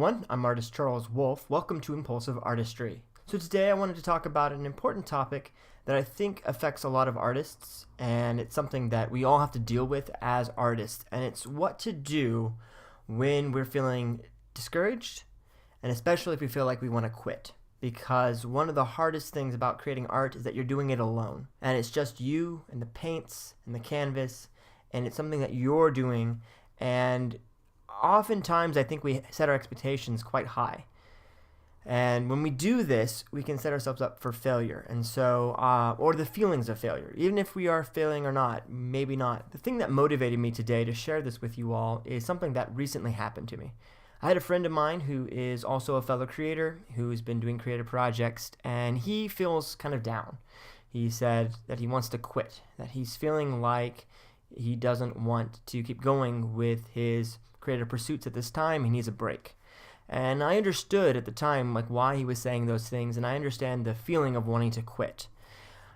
everyone, I'm artist Charles Wolfe. Welcome to Impulsive Artistry. So today I wanted to talk about an important topic that I think affects a lot of artists, and it's something that we all have to deal with as artists, and it's what to do when we're feeling discouraged, and especially if we feel like we want to quit. Because one of the hardest things about creating art is that you're doing it alone, and it's just you and the paints and the canvas, and it's something that you're doing, and oftentimes I think we set our expectations quite high. And when we do this, we can set ourselves up for failure, and so, or the feelings of failure, even if we are failing or not, maybe not. The thing that motivated me today to share this with you all is something that recently happened to me. I had a friend of mine who is also a fellow creator who's been doing creative projects, and he feels kind of down. He said that he wants to quit, that he's feeling like he doesn't want to keep going with his creative pursuits at this time. He needs a break. And I understood at the time why he was saying those things, and I understand the feeling of wanting to quit.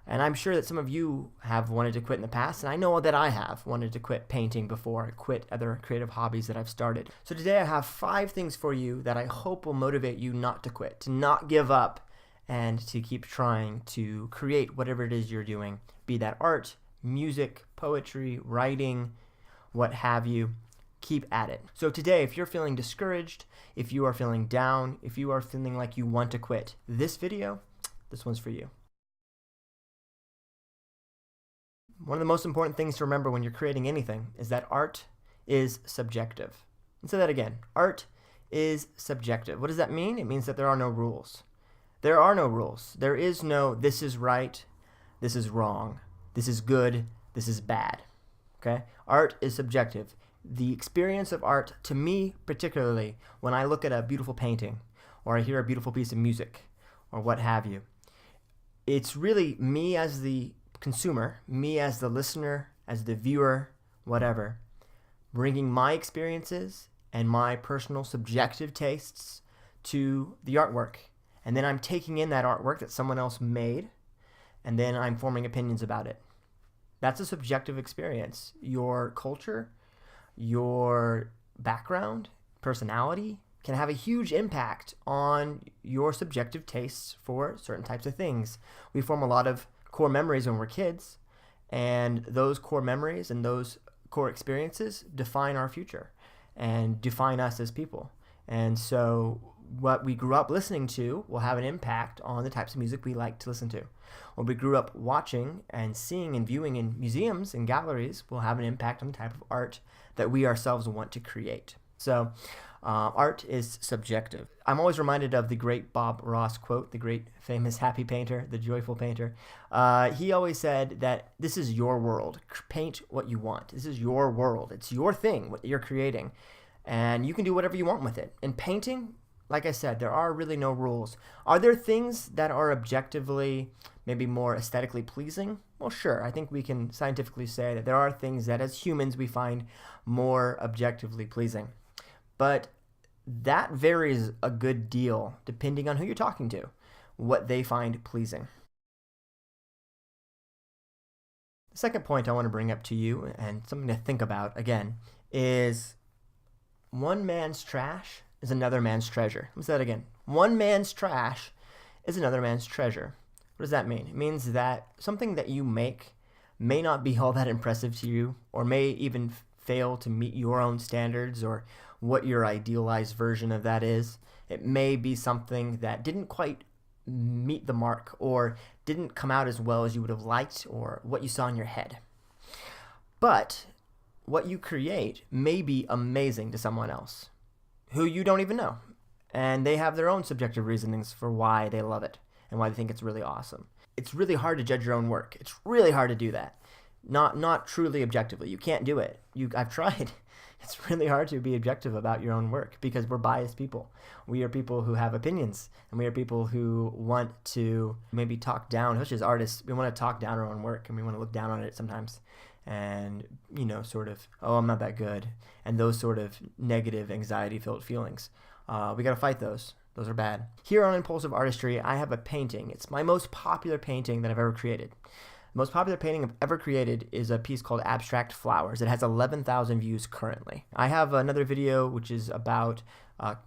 And I'm sure that some of you have wanted to quit in the past, and I know that I have wanted to quit painting before, quit other creative hobbies that I've started. So today I have 5 things for you that I hope will motivate you not to quit, to not give up, and to keep trying to create whatever it is you're doing, be that art, music, poetry, writing, what have you. Keep at it. So today, if you're feeling discouraged, if you are feeling down, if you are feeling like you want to quit, this one's for you. One of the most important things to remember when you're creating anything is that art is subjective. Let's say that again. Art is subjective. What does that mean? It means that there are no rules. There are no rules. There is no this is right, this is wrong, this is good, this is bad. Okay? Art is subjective. The experience of art, to me particularly, when I look at a beautiful painting or I hear a beautiful piece of music or what have you, it's really me as the consumer, me as the listener, as the viewer, whatever, bringing my experiences and my personal subjective tastes to the artwork. And then I'm taking in that artwork that someone else made, and then I'm forming opinions about it. That's a subjective experience. Your culture, your background, personality can have a huge impact on your subjective tastes for certain types of things. We form a lot of core memories when we're kids, and those core memories and those core experiences define our future and define us as people. And so what we grew up listening to will have an impact on the types of music we like to listen to. What we grew up watching and seeing and viewing in museums and galleries will have an impact on the type of art that we ourselves want to create. So art is subjective. I'm always reminded of the great Bob Ross quote, the great famous happy painter, the joyful painter. He always said that this is your world. Paint what you want. This is your world. It's your thing, what you're creating. And you can do whatever you want with it. In painting, like I said, there are really no rules. Are there things that are objectively maybe more aesthetically pleasing? Well, sure. I think we can scientifically say that there are things that as humans we find more objectively pleasing. But that varies a good deal depending on who you're talking to, what they find pleasing. The second point I want to bring up to you, and something to think about again, is one man's trash is another man's treasure. Let me say that again. One man's trash is another man's treasure. What does that mean? It means that something that you make may not be all that impressive to you, or may even fail to meet your own standards or what your idealized version of that is. It may be something that didn't quite meet the mark or didn't come out as well as you would have liked or what you saw in your head. But what you create may be amazing to someone else who you don't even know. And they have their own subjective reasonings for why they love it and why they think it's really awesome. It's really hard to judge your own work. It's really hard to do that. Not truly objectively. You can't do it. I've tried. It's really hard to be objective about your own work because we're biased people. We are people who have opinions, and we are people who want to maybe talk down, especially as artists, we want to talk down our own work, and we want to look down on it sometimes. And, sort of, oh, I'm not that good. And those sort of negative, anxiety-filled feelings. We got to fight those. Those are bad. Here on Impulsive Artistry, I have a painting. It's my most popular painting that I've ever created. The most popular painting I've ever created is a piece called Abstract Flowers. It has 11,000 views currently. I have another video which is about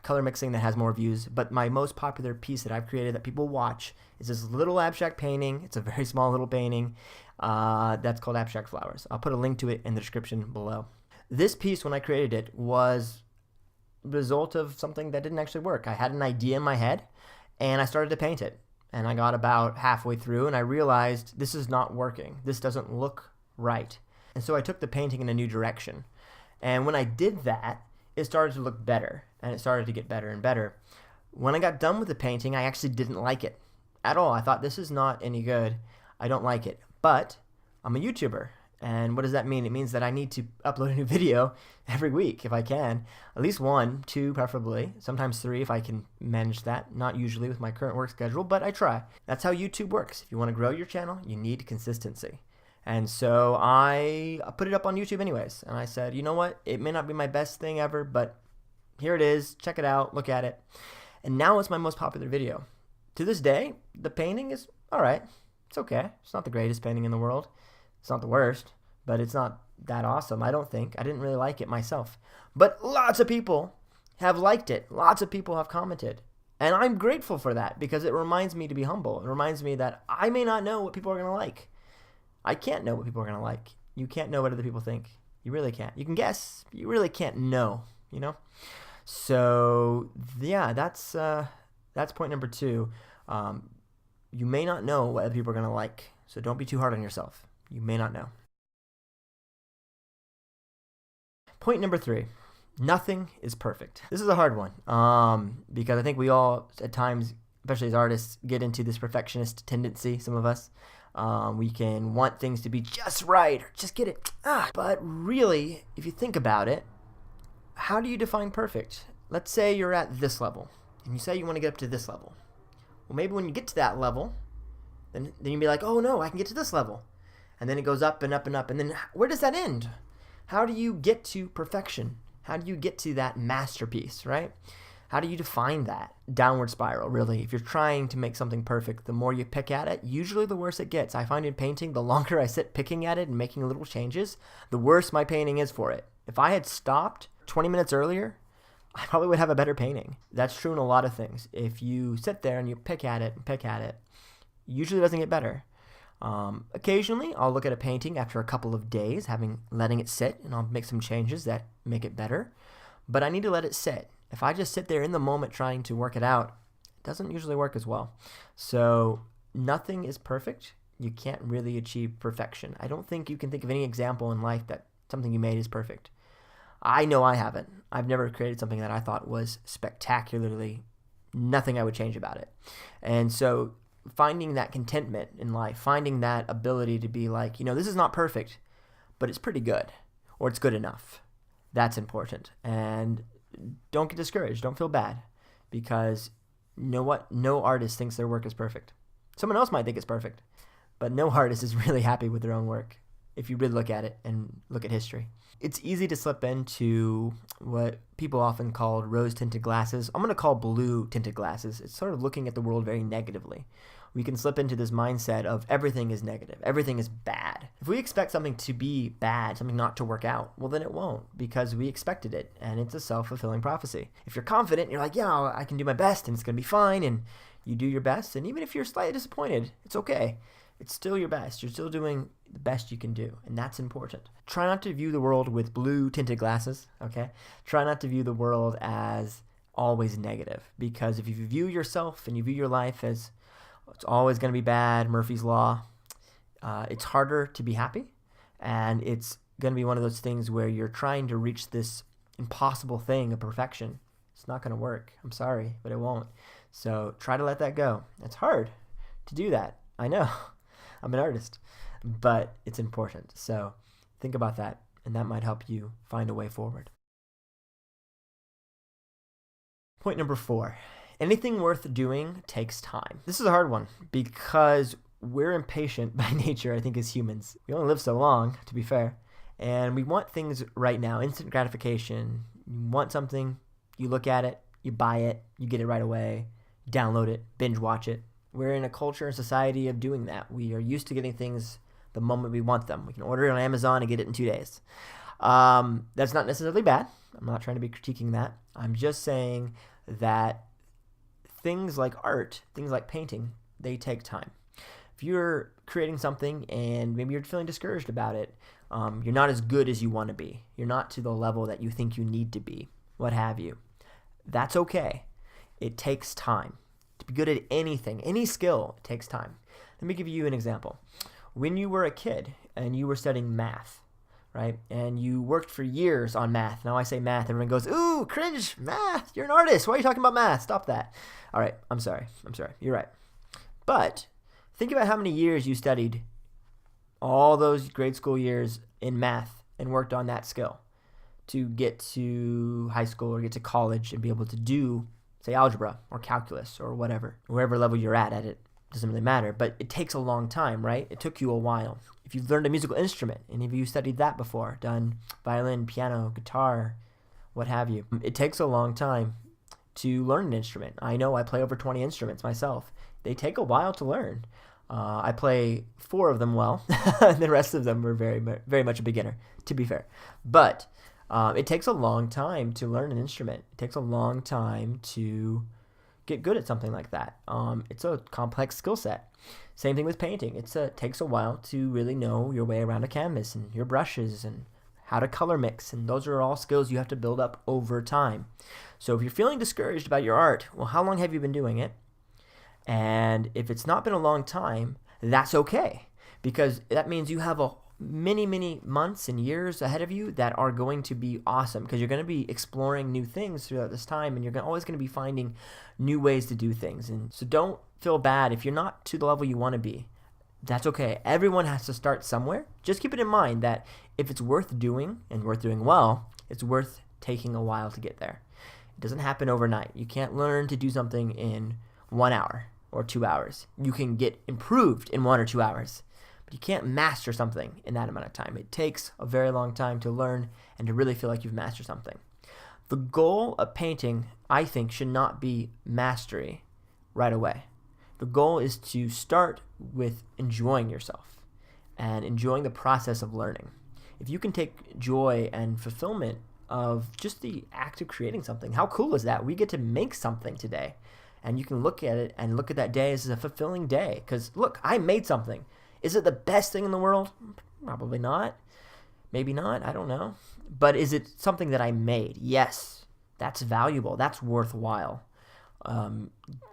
color mixing that has more views, but my most popular piece that I've created that people watch is this little abstract painting. It's a very small little painting that's called Abstract Flowers. I'll put a link to it in the description below. This piece, when I created it, was the result of something that didn't actually work. I had an idea in my head, and I started to paint it. And I got about halfway through and I realized this is not working. This doesn't look right. And so I took the painting in a new direction. And when I did that, it started to look better and it started to get better and better. When I got done with the painting, I actually didn't like it at all. I thought this is not any good. I don't like it. But I'm a YouTuber. And what does that mean? It means that I need to upload a new video every week if I can. At least 1, 2 preferably, sometimes 3 if I can manage that. Not usually with my current work schedule, but I try. That's how YouTube works. If you want to grow your channel, you need consistency. And so I put it up on YouTube anyways. And I said, you know what? It may not be my best thing ever, but here it is. Check it out. Look at it. And now it's my most popular video. To this day, the painting is all right. It's okay. It's not the greatest painting in the world. It's not the worst, but it's not that awesome, I don't think. I didn't really like it myself. But lots of people have liked it. Lots of people have commented. And I'm grateful for that because it reminds me to be humble. It reminds me that I may not know what people are going to like. I can't know what people are going to like. You can't know what other people think. You really can't. You can guess, but you really can't know, you know? So, yeah, that's point number 2. You may not know what other people are going to like, so don't be too hard on yourself. You may not know. Point number 3, nothing is perfect. This is a hard one because I think we all, at times, especially as artists, get into this perfectionist tendency, some of us. We can want things to be just right or just get it. But really, if you think about it, how do you define perfect? Let's say you're at this level and you say you want to get up to this level. Well, maybe when you get to that level, then you'd be like, oh no, I can get to this level. And then it goes up and up and up. And then where does that end? How do you get to perfection? How do you get to that masterpiece, right? How do you define that? Downward spiral, really. If you're trying to make something perfect, the more you pick at it, usually the worse it gets. I find in painting, the longer I sit picking at it and making little changes, the worse my painting is for it. If I had stopped 20 minutes earlier, I probably would have a better painting. That's true in a lot of things. If you sit there and you pick at it, usually it doesn't get better. Occasionally, I'll look at a painting after a couple of days, letting it sit, and I'll make some changes that make it better. But I need to let it sit. If I just sit there in the moment trying to work it out, it doesn't usually work as well. So nothing is perfect. You can't really achieve perfection. I don't think you can think of any example in life that something you made is perfect. I know I haven't. I've never created something that I thought was spectacularly nothing I would change about it. And so finding that contentment in life, finding that ability to be like, this is not perfect, but it's pretty good, or it's good enough. That's important. And don't get discouraged. Don't feel bad, because you know what? No artist thinks their work is perfect. Someone else might think it's perfect, but no artist is really happy with their own work if you really look at it and look at history. It's easy to slip into what people often call rose-tinted glasses. I'm going to call blue-tinted glasses. It's sort of looking at the world very negatively. We can slip into this mindset of everything is negative, everything is bad. If we expect something to be bad, something not to work out, well then it won't, because we expected it, and it's a self-fulfilling prophecy. If you're confident, you're like, yeah, I can do my best, and it's going to be fine, and you do your best, and even if you're slightly disappointed, it's okay. It's still your best. You're still doing the best you can do, and that's important. Try not to view the world with blue-tinted glasses, okay? Try not to view the world as always negative, because if you view yourself and you view your life as it's always going to be bad, Murphy's Law, it's harder to be happy, and it's going to be one of those things where you're trying to reach this impossible thing of perfection. It's not going to work. I'm sorry, but it won't. So try to let that go. It's hard to do that. I know. I'm an artist, but it's important. So think about that, and that might help you find a way forward. Point number 4. Anything worth doing takes time. This is a hard one because we're impatient by nature, I think, as humans. We only live so long, to be fair, and we want things right now, instant gratification. You want something, you look at it, you buy it, you get it right away, download it, binge watch it. We're in a culture and society of doing that. We are used to getting things the moment we want them. We can order it on Amazon and get it in 2 days. That's not necessarily bad. I'm not trying to be critiquing that. I'm just saying that things like art, things like painting, they take time. If you're creating something and maybe you're feeling discouraged about it, you're not as good as you want to be. You're not to the level that you think you need to be, what have you. That's okay. It takes time. To be good at anything, any skill, it takes time. Let me give you an example. When you were a kid and you were studying math, right? And you worked for years on math. Now I say math, everyone goes, ooh, cringe, math, you're an artist. Why are you talking about math? Stop that. All right, I'm sorry. You're right. But think about how many years you studied all those grade school years in math and worked on that skill to get to high school or get to college and be able to do, say, algebra or calculus or whatever. Wherever level you're at it, doesn't really matter. But it takes a long time, right? It took you a while. If you've learned a musical instrument, any of you studied that before, done violin, piano, guitar, what have you, it takes a long time to learn an instrument. I know I play over 20 instruments myself. They take a while to learn. I play 4 of them well, and the rest of them were very much a beginner, to be fair. But it takes a long time to learn an instrument. It takes a long time to get good at something like that. It's a complex skill set. Same thing with painting. It takes a while to really know your way around a canvas and your brushes and how to color mix, and those are all skills you have to build up over time. So if you're feeling discouraged about your art, well, how long have you been doing it? And if it's not been a long time, that's okay, because that means you have many months and years ahead of you that are going to be awesome, because you're going to be exploring new things throughout this time, and you're always going to be finding new ways to do things. And so don't feel bad if you're not to the level you want to be. That's okay. Everyone has to start somewhere. Just keep it in mind that if it's worth doing and worth doing well, it's worth taking a while to get there. It doesn't happen overnight. You can't learn to do something in 1 hour or 2 hours. You can get improved in 1 or 2 hours, but you can't master something in that amount of time. It takes a very long time to learn and to really feel like you've mastered something. The goal of painting, I think, should not be mastery right away. The goal is to start with enjoying yourself and enjoying the process of learning. If you can take joy and fulfillment of just the act of creating something, how cool is that? We get to make something today, and you can look at it and look at that day as a fulfilling day. Because look, I made something. Is it the best thing in the world? Probably not. Maybe not. I don't know. But is it something that I made? Yes. That's valuable. That's worthwhile.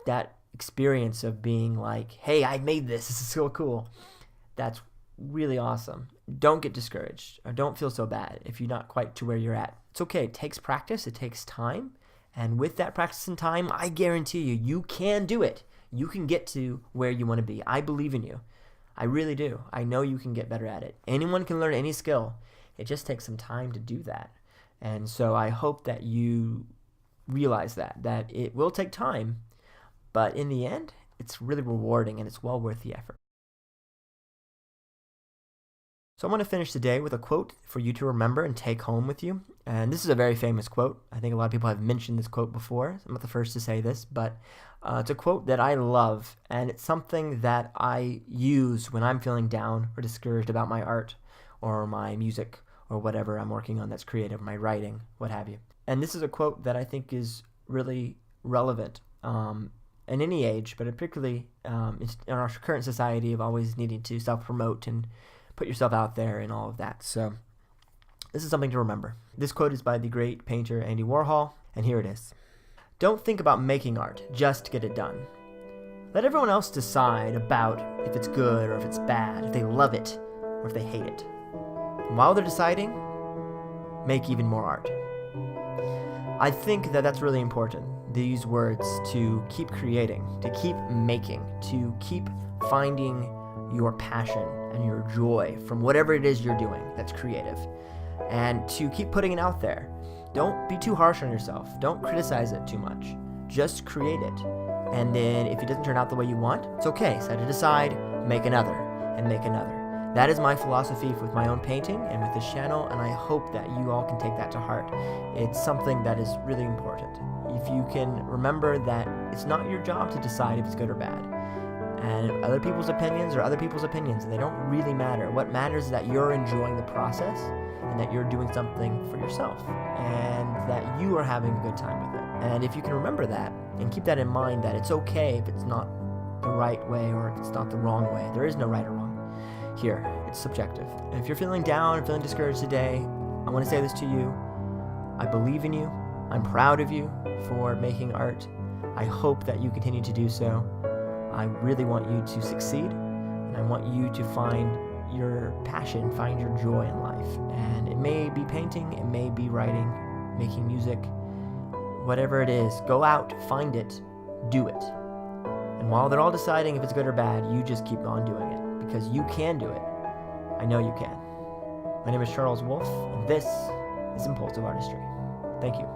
That experience of being like, hey, I made this. This is so cool. That's really awesome. Don't get discouraged, or don't feel so bad if you're not quite to where you're at. It's okay. It takes practice. It takes time. And with that practice and time, I guarantee you, you can do it. You can get to where you want to be. I believe in you. I really do. I know you can get better at it. Anyone can learn any skill. It just takes some time to do that. And so I hope that you realize that it will take time, but in the end, it's really rewarding and it's well worth the effort. So I want to finish today with a quote for you to remember and take home with you. And this is a very famous quote. I think a lot of people have mentioned this quote before. I'm not the first to say this, but it's a quote that I love, and it's something that I use when I'm feeling down or discouraged about my art or my music or whatever I'm working on that's creative, my writing, what have you. And this is a quote that I think is really relevant in any age, but particularly in our current society of always needing to self-promote and put yourself out there and all of that. So this is something to remember. This quote is by the great painter Andy Warhol, and here it is. Don't think about making art, just get it done. Let everyone else decide about if it's good or if it's bad, if they love it or if they hate it. And while they're deciding, make even more art. I think that that's really important, these words, to keep creating, to keep making, to keep finding your passion and your joy from whatever it is you're doing that's creative, and to keep putting it out there. Don't be too harsh on yourself. Don't criticize it too much. Just create it. And then if it doesn't turn out the way you want, it's okay. Set it aside, make another, and make another. That is my philosophy with my own painting and with this channel, and I hope that you all can take that to heart. It's something that is really important. If you can remember that it's not your job to decide if it's good or bad, And other people's opinions are other people's opinions, and they don't really matter. What matters is that you're enjoying the process and that you're doing something for yourself and that you are having a good time with it. And if you can remember that and keep that in mind, that it's okay if it's not the right way or if it's not the wrong way. There is no right or wrong here. It's subjective. And if you're feeling down, feeling discouraged today, I want to say this to you. I believe in you. I'm proud of you for making art. I hope that you continue to do so. I really want you to succeed, and I want you to find your passion, find your joy in life. And it may be painting, it may be writing, making music, whatever it is. Go out, find it, do it. And while they're all deciding if it's good or bad, you just keep on doing it, because you can do it. I know you can. My name is Charles Wolf, and this is Impulsive Artistry. Thank you.